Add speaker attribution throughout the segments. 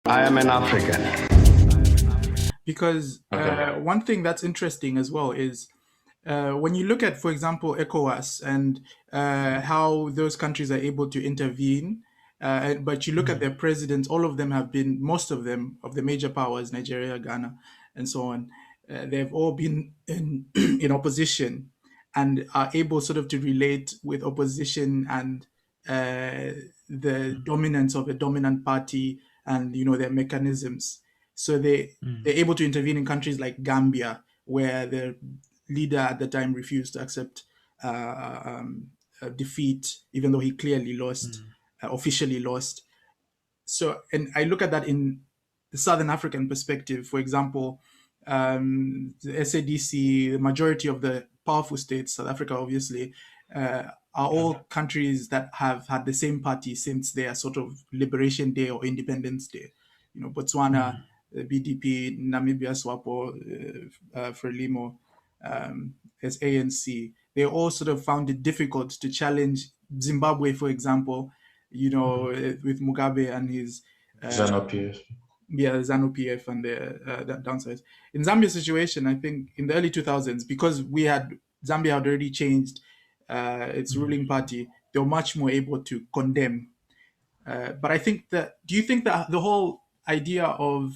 Speaker 1: I am an African.
Speaker 2: Because one thing that's interesting as well is when you look at, for example, ECOWAS and how those countries are able to intervene, but you look at their presidents, all of them have been, most of them, of the major powers, Nigeria, Ghana, and so on, they've all been in, in opposition and are able sort of to relate with opposition and the dominance of a dominant party and, you know, their mechanisms. So they're able to intervene in countries like Gambia, where the leader at the time refused to accept defeat, even though he clearly lost, officially lost. So, and I look at that in the Southern African perspective. For example, the SADC, the majority of the powerful states, South Africa obviously, are all countries that have had the same party since their sort of Liberation Day or Independence Day. You know, Botswana, BDP, Namibia, SWAPO, Frelimo, as ANC. They all sort of found it difficult to challenge Zimbabwe, for example, you know, with Mugabe and his
Speaker 3: ZANU-PF.
Speaker 2: ZANU-PF and the downsides. In Zambia's situation, I think in the early 2000s, because Zambia had already changed its ruling party, they were much more able to condemn. But I think do you think that the whole idea of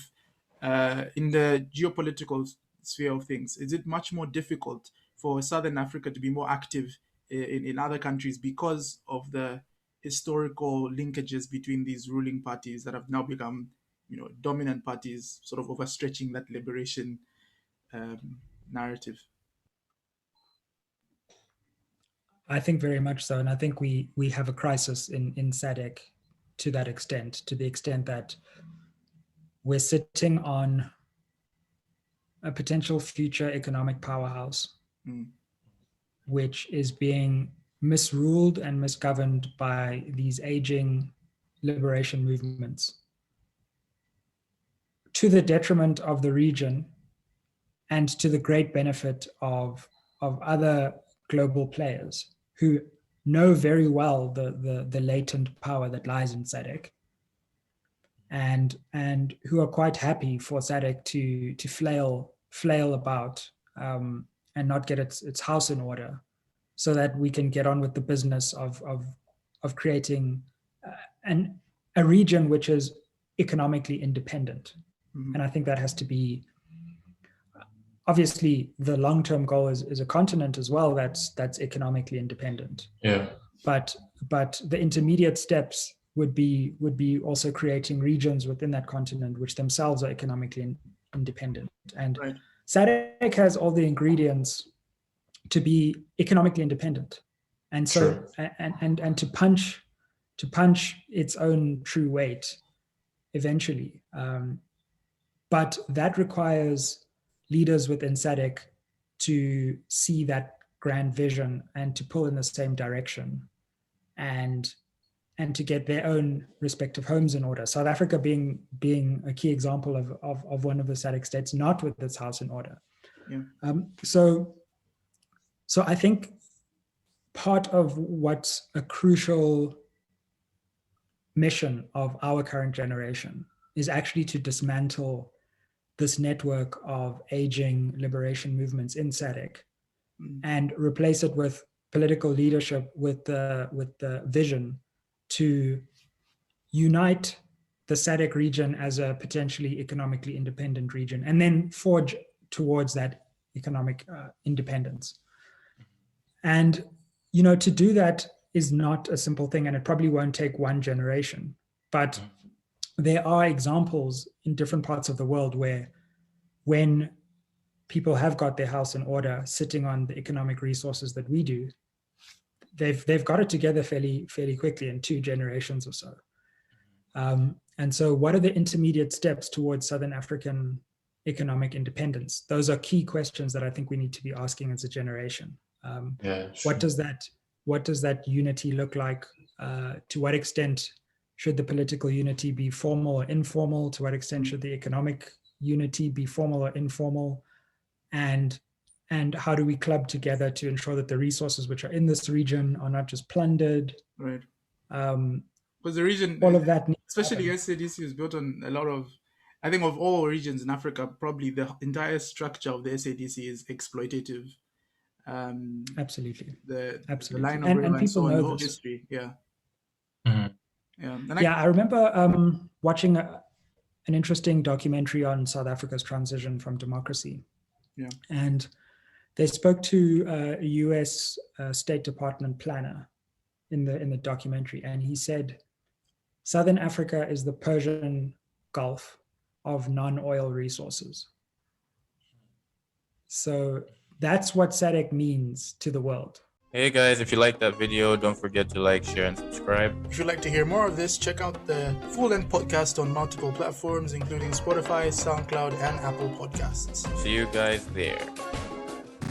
Speaker 2: in the geopolitical sphere of things, is it much more difficult for Southern Africa to be more active in other countries because of the historical linkages between these ruling parties that have now become, you know, dominant parties, sort of overstretching that liberation narrative?
Speaker 4: I think very much so, and I think we have a crisis in SADC to that extent, to the extent that we're sitting on a potential future economic powerhouse, which is being misruled and misgoverned by these aging liberation movements to the detriment of the region and to the great benefit of other global players who know very well the latent power that lies in SADC, and who are quite happy for SADC to flail about and not get its house in order, so that we can get on with the business of creating a region which is economically independent. And I think that has to be, obviously the long-term goal is a continent as well that's economically independent.
Speaker 3: Yeah.
Speaker 4: But the intermediate steps would be also creating regions within that continent which themselves are economically independent. And
Speaker 2: Right.
Speaker 4: SADC has all the ingredients to be economically independent, and so and to punch its own true weight eventually. But that requires leaders within SADC to see that grand vision and to pull in the same direction, and to get their own respective homes in order. South Africa being a key example of one of the SADC states not with its house in order.
Speaker 2: Yeah.
Speaker 4: So I think part of what's a crucial mission of our current generation is actually to dismantle this network of aging liberation movements in SADC and replace it with political leadership with the vision to unite the SADC region as a potentially economically independent region, and then forge towards that economic independence. And, you know, to do that is not a simple thing, and it probably won't take one generation. But there are examples in different parts of the world where, when people have got their house in order, sitting on the economic resources that we do, they've got it together fairly quickly in 2 generations or so. And so what are the intermediate steps towards Southern African economic independence? Those are key questions that I think we need to be asking as a generation. What does that unity look like? To what extent should the political unity be formal or informal? To what extent should the economic unity be formal or informal? And how do we club together to ensure that the resources which are in this region are not just plundered?
Speaker 2: Right. Because the region,
Speaker 4: all of that needs to
Speaker 2: especially
Speaker 4: happen.
Speaker 2: SADC, is built on a lot of, I think of all regions in Africa, probably the entire structure of the SADC is exploitative.
Speaker 4: Absolutely.
Speaker 2: The
Speaker 4: Absolutely.
Speaker 2: line of
Speaker 4: And
Speaker 2: river and
Speaker 4: people
Speaker 2: so on,
Speaker 4: know
Speaker 2: the whole
Speaker 4: this.
Speaker 2: history. Yeah.
Speaker 1: Mhm.
Speaker 2: Yeah. And
Speaker 4: Yeah, I remember watching an interesting documentary on South Africa's transition from democracy.
Speaker 2: Yeah.
Speaker 4: And they spoke to a US State Department planner in the documentary, and he said, Southern Africa is the Persian Gulf of non-oil resources. So that's what SADC means to the world.
Speaker 1: Hey guys, if you liked that video, don't forget to like, share, and subscribe.
Speaker 2: If you'd like to hear more of this, check out the full-length podcast on multiple platforms, including Spotify, SoundCloud, and Apple Podcasts.
Speaker 1: See you guys there.